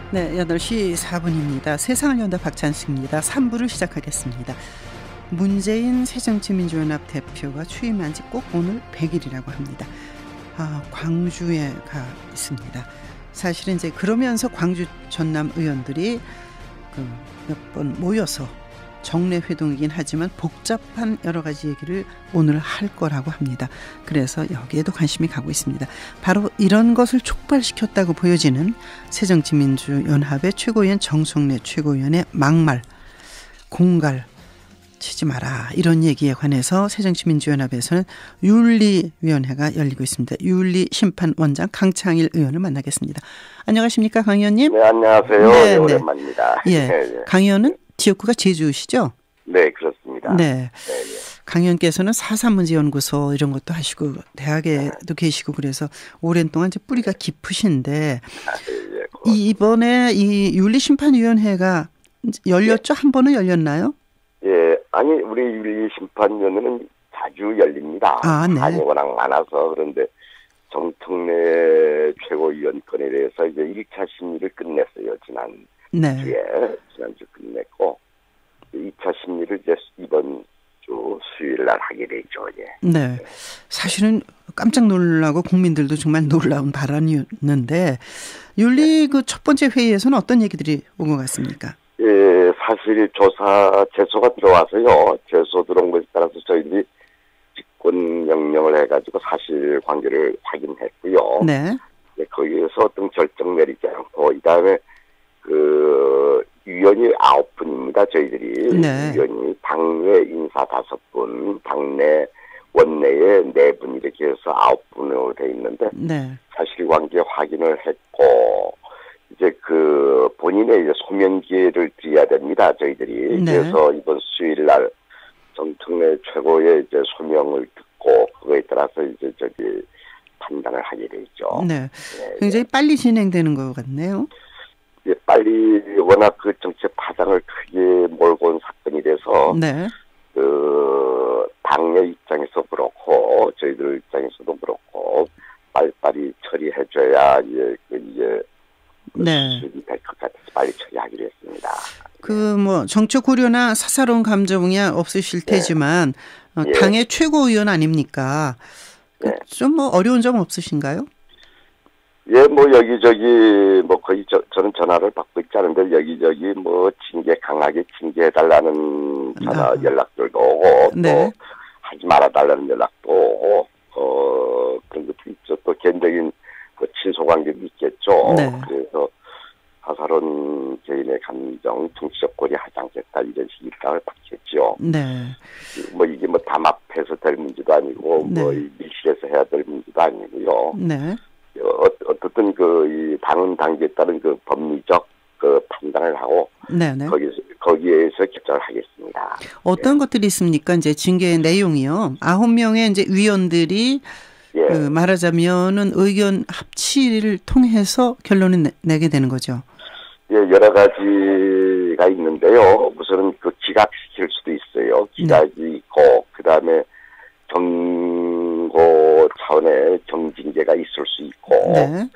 네, 8시 4분입니다. 세상을 연다 박찬수입니다. 3부를 시작하겠습니다. 문재인 새정치민주연합 대표가 취임한 지 꼭 오늘 100일이라고 합니다. 광주에 가 있습니다. 사실은 이제 그러면서 광주 전남 의원들이 몇 번 모여서 정례 회동이긴 하지만 복잡한 여러 가지 얘기를 오늘 할 거라고 합니다. 그래서 여기에도 관심이 가고 있습니다. 바로 이런 것을 촉발시켰다고 보여지는 새정치민주연합의 최고위원 정성래 최고위원의 막말, 공갈 치지 마라, 이런 얘기에 관해서 새정치민주연합에서는 윤리위원회가 열리고 있습니다. 윤리심판원장 강창일 의원을 만나겠습니다. 안녕하십니까, 강 의원님? 네, 안녕하세요. 네, 오랜만입니다. 예, 네. 강 의원은 지역구가 제주시죠? 네, 그렇습니다. 네. 강 의원께서는 4.3문제연구소 이런 것도 하시고 대학에도 계시고 그래서 오랜 동안 이제 뿌리가 깊으신데 이번에 이 윤리심판위원회가 열렸죠? 한 번은 열렸나요? 예, 아니 우리 윤리심판위원회는 자주 열립니다. 네. 사안이 워낙 많아서. 그런데 정청래 최고위원 건에 대해서 이제 1차 심리를 끝냈어요. 지난주 끝냈고 2차 심리를 이제 이번 주 수요일 날 하게 되죠. 예. 네. 사실은 깜짝 놀라고 국민들도 정말 놀라운 발언이었는데 윤리 그 첫 번째 회의에서는 어떤 얘기들이 온 것 같습니까? 예, 사실 제소가 들어와서요. 제소 들어온 것에 따라서 저희들이 직권 명령을 해가지고 사실관계를 확인했고요. 네. 예, 거기에서 어떤 결정 내리지 않고 이다음에 위원이 9분입니다. 저희들이. 네. 위원이 당내 인사 5분, 당내 원내에 4분 이렇게 해서 9분으로 돼 있는데 네. 사실관계 확인을 했고 이제 본인의 이제 소명 기회를 드려야 됩니다. 저희들이. 네. 그래서 이번 수요일 날 정청래 최고의 이제 소명을 듣고 그거에 따라서 이제 판단을 하게 되죠. 네. 굉장히 빨리 진행되는 것 같네요. 예, 빨리 워낙 정치적 파장을 크게 몰고 온 사건이 돼서 네. 당의 입장에서 그렇고 저희들 입장에서도 그렇고 빨리빨리 처리해줘야 이제 네. 수습이 될 것 같아서 빨리 처리하기로 했습니다. 정책 고려나 사사로운 감정이 없으실 테지만 예. 당의 최고위원 아닙니까? 네. 좀 어려운 점 없으신가요? 예, 여기저기 거의 저는 전화를 받고 있지 않은데 여기저기 강하게 징계해달라는 전화 연락들도 오고 네. 또 하지 말아달라는 연락도 오고 그런 것도 있죠. 또 개인적인 친소관계도 있겠죠. 네. 그래서 사사로운 개인의 감정, 정치적 고려하지 않겠다 이런 식의 입장을 받겠죠. 네. 이게 담합해서 될 문제도 아니고 네. 밀실에서 해야 될 문제도 아니고요. 네. 어떻든 이 당은 당기에 따른 법리적 판단을 하고 네네. 거기에서 결정을 하겠습니다. 어떤 것들이 있습니까? 이제 징계의 내용이요. 9명의 이제 위원들이 예. 말하자면은 의견 합치를 통해서 결론을 내게 되는 거죠. 예, 여러 가지가 있는데요. 우선은 기각시킬 수도 있어요. 기각이 있고 그다음에 경고 차원의 정징계가 있을 수 있고 네.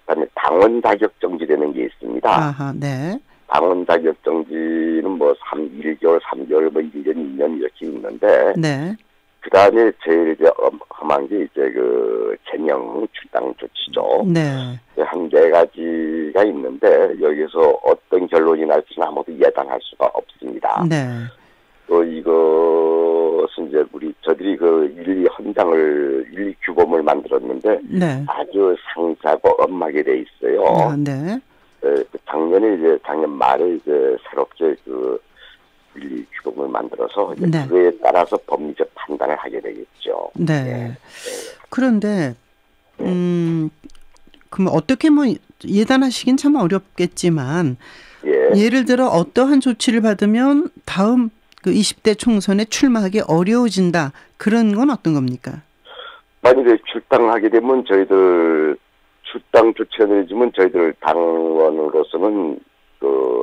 그다음에 당원 자격 정지되는 게 있습니다. 아하, 네. 당원 자격 정지는 1개월, 3개월, 1년, 2년 이렇게 있는데 네. 그다음에 제일 이제 험한 게 이제 제명 출당 조치죠. 네. 한 4가지가 있는데 여기서 어떤 결론이 날지는 아무도 예단할 수가 없습니다. 네. 이것은 이제 저들이 윤리 규범을 만들었는데 네. 아주 상세하고 엄하게 돼 있어요. 네. 작년 말에 새롭게 윤리 규범을 만들어서 네. 그에 따라서 법리적 판단을 하게 되겠죠. 네. 네. 그런데 그럼 어떻게 예단하시긴 참 어렵겠지만 예를 들어 어떠한 조치를 받으면 다음 20대 총선에 출마하기 어려워진다. 그런 건 어떤 겁니까? 만약에 출당하게 되면 출당 조치가 내려지면 저희들 당원으로서는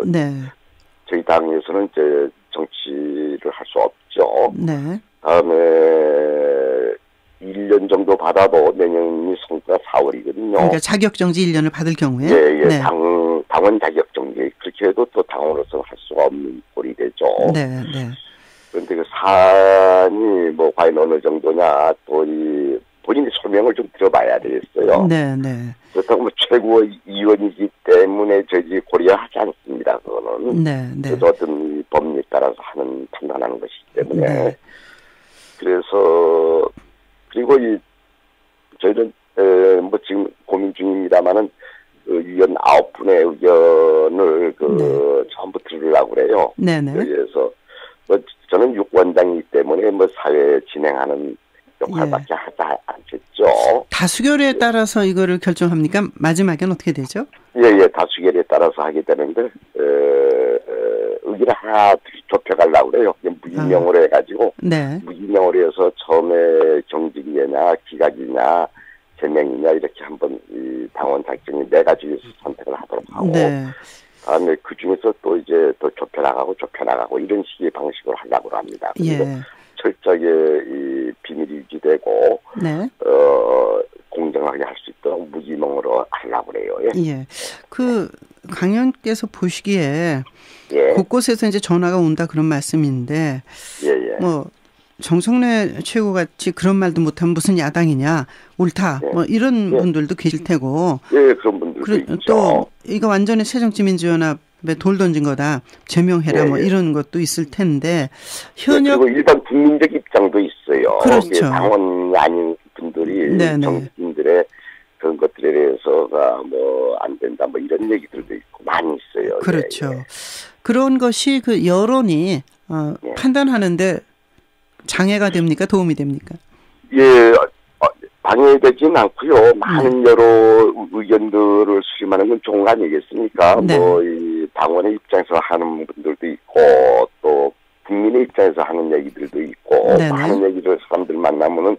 네. 저희 당에서는 이제 정치를 할 수 없죠. 네. 다음에 1년 정도 받아도 내년이 선거가 4월이거든요. 그러니까 자격정지 1년을 받을 경우에. 예, 네. 당 당원 자격정지 그렇게 해도 또 당원으로서 할 수가 없는 꼴이 되죠. 네, 네. 그런데 그 사안이 뭐 과연 어느 정도냐 또 이 본인의 소명을 좀 들어봐야 되겠어요. 네, 네. 그렇다고 뭐 최고위원이기 때문에 저희 고려하지 않습니다. 그거는 네, 네. 그래도 어떤 법리에 따라서 하는 판단하는 것이기 때문에 네. 그래서 그리고 이 저희는 뭐 지금 고민 중입니다만은 그 위원 9분의 의견을 전부 들으려고 그래요. 네네. 그래서 뭐 저는 유권장이기 때문에 뭐 사회 진행하는 역할밖에 하지 않겠죠. 다수결에 따라서 이거를 결정합니까? 마지막엔 어떻게 되죠? 예, 다수결에 따라서 하게 되는데 의견을 하나 좁혀가려고 그래요. 무기명으로 해가지고 네. 무기명으로 해서 처음에 경직이냐 기각이냐 제명이냐 이렇게 한번 이 당원 작정이 네 가지에서 선택을 하도록 하고 네. 다음에 그 중에서 또 이제 또 좁혀나가고 이런 식의 방식으로 하려고 합니다. 예. 철저하게 이 비밀이 유지되고 네. 공정하게 할 수 있도록 무기명으로 하려고 그래요. 예. 그 강 의원께서 보시기에 예. 곳곳에서 이제 전화가 온다 그런 말씀인데 예. 뭐 정성래 최고같이 그런 말도 못하면 무슨 야당이냐 옳다 뭐 이런 분들도 계실 테고 예, 그런 분들도 있죠. 또 이거 완전히 새정치민주연합에 돌 던진 거다 제명해라 뭐 이런 것도 있을 텐데 현역 그리고 일반 국민적 입장도 있어요. 그렇죠. 당원이 아닌 분들이 정치인들의 그런 것들에 대해서가 뭐 안 된다 뭐 이런 얘기들도 있고 많이 있어요. 그렇죠. 그런 것이 그 여론이 판단하는데 장애가 됩니까? 도움이 됩니까? 예, 방해되지는 않고요. 많은 여러 의견들을 수렴하는 건 좋은 거 아니겠습니까? 네. 뭐 이 당원의 입장에서 하는 분들도 있고 또 국민의 입장에서 하는 얘기들도 있고 네네. 많은 얘기를 사람들 만나면은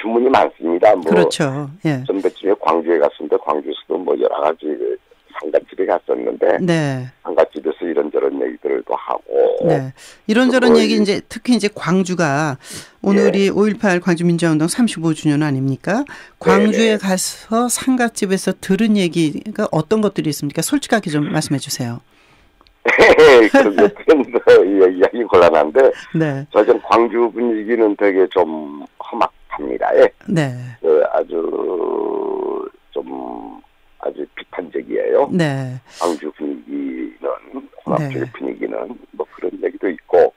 주문이 많습니다. 뭐 그렇죠. 예. 전배쯤에 광주에 갔었는데 광주에서도 뭐 여러 가지 상가집에 갔었는데 네. 상가집에서 이런저런 얘기들도 하고 네. 이런저런 얘기 이제 특히 이제 광주가 오늘이 5.18 광주민주화운동 35주년 아닙니까? 광주에 가서 상가집에서 들은 얘기가 어떤 것들이 있습니까? 솔직하게 좀 말씀해 주세요. 그런 이야기 곤란한데 네. 사실 광주 분위기는 되게 좀 험악합니다. 예. 네. 아주 비판적이에요. 네. 광주 분위기는 험악적인 분위기는 뭐 그런 얘기도 있고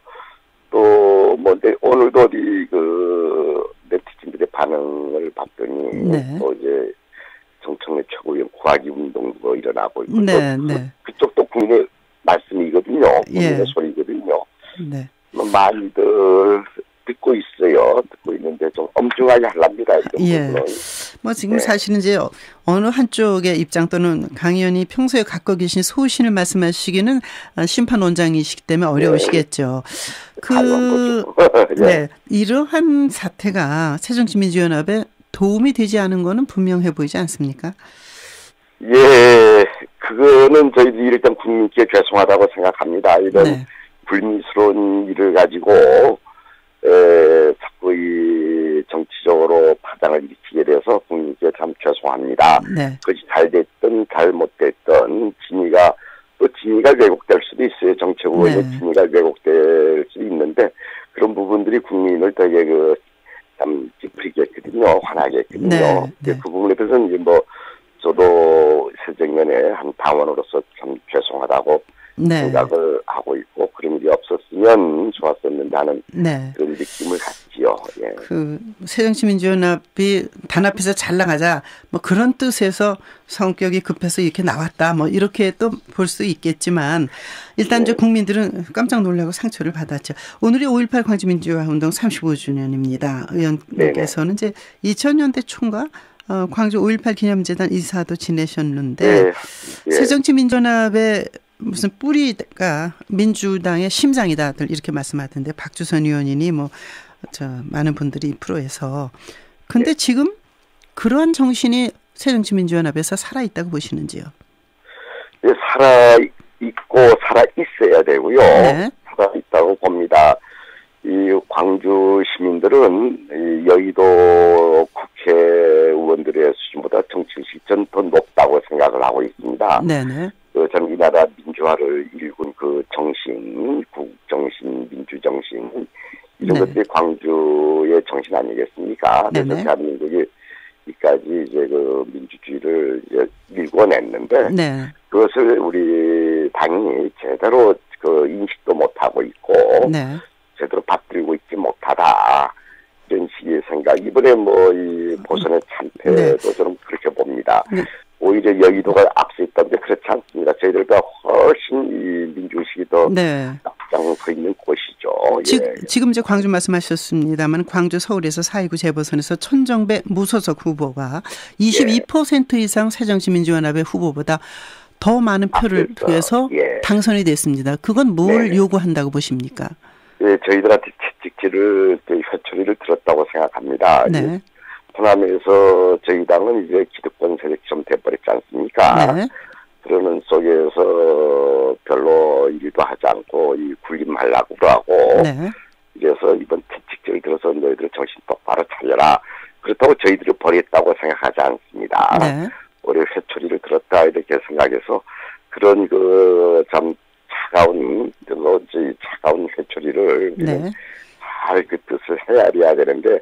또 뭐 오늘도 어디 그 네티즌들의 반응을 봤더니 또 이제 정청래 최고위원 구하기 운동도 일어나고 있고 그쪽도 국민의 말씀이거든요. 국민의 소리거든요. 네. 많이들 듣고 있어요. 듣고 있는데 좀 엄중하게 하랍니다. 예. 뭐 지금 사실은 이제 어느 한쪽의 입장 또는 강 의원이 평소에 갖고 계신 소신을 말씀하시기는 심판원장이시기 때문에 어려우시겠죠. 이러한 사태가 새정치민주연합에 도움이 되지 않은 거는 분명해 보이지 않습니까? 예, 그거는 저희들이 일단 국민께 죄송하다고 생각합니다. 이런 불미스러운 일을 가지고 자꾸 이 정치적으로 파장을 일으키게 돼서 국민께 참 죄송합니다. 그것이 잘 됐든 잘못됐든 진위가 왜곡될 수도 있어요. 정책 의원의 진위가 왜곡될 수도 있는데 그런 부분들이 국민을 되게 참 찌푸리게 했거든요. 화나게 했거든요. 그 부분에 대해서는 이제 뭐 저도 새정연의 한 당원으로서 참 죄송하다고 생각을 하고 있고 그런 일이 없었으면 좋았었는데 하는 그런 느낌을 갖지요. 예. 그 새정치민주연합이 단합해서 잘 나가자 뭐 그런 뜻에서 성격이 급해서 이렇게 나왔다 뭐 이렇게 또 볼 수 있겠지만 일단 이제 국민들은 깜짝 놀라고 상처를 받았죠. 오늘이 5.18 광주민주화운동 35주년입니다. 의원께서는 이제 2000년대 총과 광주 5.18 기념재단 이사도 지내셨는데 새정치민주연합의 무슨 뿌리가 민주당의 심장이다들 이렇게 말씀하던데 박주선 의원이니 뭐 많은 분들이 프로에서 근데 지금 그러한 정신이 새정치민주연합에서 살아있다고 보시는지요? 네, 살아있고 살아있어야 되고요. 살아있다고 봅니다. 이 광주 시민들은 이 여의도 국회의원들의 수준보다 정치의식이 더 높다고 생각을 하고 있습니다. 저는 우리나라 민주화를 일군 그 정신, 국정신, 민주정신 이런 네. 것들이 광주의 정신 아니겠습니까? 그래서 네네. 대한민국이 이까지 이제 그 민주주의를 이제 일궈냈는데 네. 그것을 우리 당이 제대로 그 인식도 못하고 있고 네. 제대로 받들고 있지 못하다. 이런 식의 생각. 이번에 뭐 이 보선의 참패도 네. 저는 그렇게 봅니다. 네. 오히려 여의도가 앞서 있던데 그렇지 않습니다. 저희들보다 훨씬 이 민주의식이 더 네. 앞장서 있는 곳이죠. 지금 이제 광주 말씀하셨습니다만 광주 서울에서 4.29 재보선에서 천정배 무소속 후보가 22% 이상 새정치민주연합의 후보보다 더 많은 표를 투해서 당선이 됐습니다. 그건 뭘 네네. 요구한다고 보십니까? 예, 저희들한테 채찍질을 회초리를 들었다고 생각합니다. 네. 호남에서 저희 당은 이제 기득권 세력처럼 돼버렸지 않습니까? 네. 그러는 속에서 별로 일도 하지 않고 이 군림하려고 하고 네. 그래서 이번 채찍질 들어서 너희들 정신 똑바로 차려라. 그렇다고 저희들이 버렸다고 생각하지 않습니다. 네. 올해 회초리를 들었다 이렇게 생각해서 그런 그 참 차가운 회초리를 네. 잘 그 뜻을 헤아려야 되는데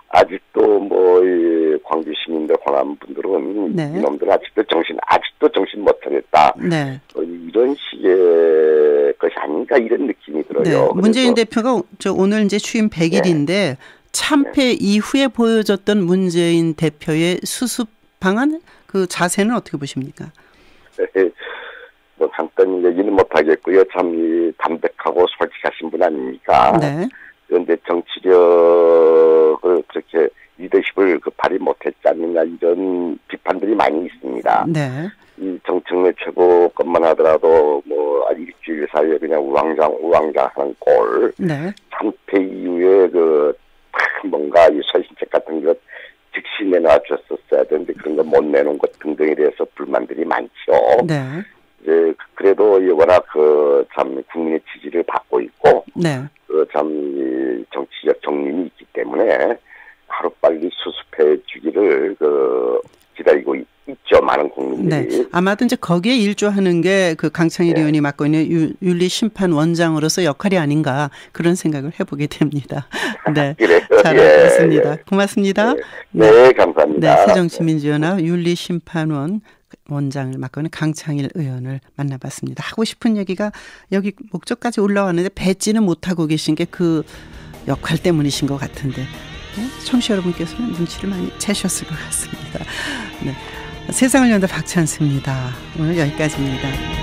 아직도 뭐 이 광주 시민들 호남 분들은 네. 이놈들 아직도 정신 못 차렸다. 네. 이런 식의 것이 아닌가 이런 느낌이 들어요. 네. 문재인 대표가 오늘 이제 취임 100일인데 참패 이후에 보여줬던 문재인 대표의 수습 방안 그 자세는 어떻게 보십니까? 뭐 간단히 얘기는 못하겠고요. 참 이 담백하고 솔직하신 분 아닙니까? 네. 그런데 정치력을 그렇게 리더십을 발휘 못했지 않느냐 이런 비판들이 많이 있습니다. 네. 이 정청래 최고 것만 하더라도 뭐 일주일 사이에 그냥 우왕좌 하는 꼴. 네. 참패 이후에 뭔가 이 선신책 같은 것 즉시 내놔줬었어야 되는데 그런 거 못 내놓은 것 등등에 대해서 불만들이 많죠. 네. 예, 그래도 워낙 참 국민의 지지를 받고 있고, 네. 참 정치적 정림이 있기 때문에 하루빨리 수습해 주기를 기다리고 있죠. 많은 국민들이. 네. 아마도 이제 거기에 일조하는 게 그 강창일 의원이 맡고 있는 윤리심판원장으로서 역할이 아닌가 그런 생각을 해보게 됩니다. 네. 그래요. 잘 알겠습니다. 고맙습니다. 네, 감사합니다. 네, 새정치민주연합 윤리심판원 원장을 맡고 있는 강창일 의원을 만나봤습니다. 하고 싶은 얘기가 여기 목적까지 올라왔는데 뱉지는 못하고 계신 게 그 역할 때문이신 것 같은데 청취자 여러분께서는 눈치를 많이 채셨을 것 같습니다. 네. 세상을 연다 박찬수입니다. 오늘 여기까지입니다.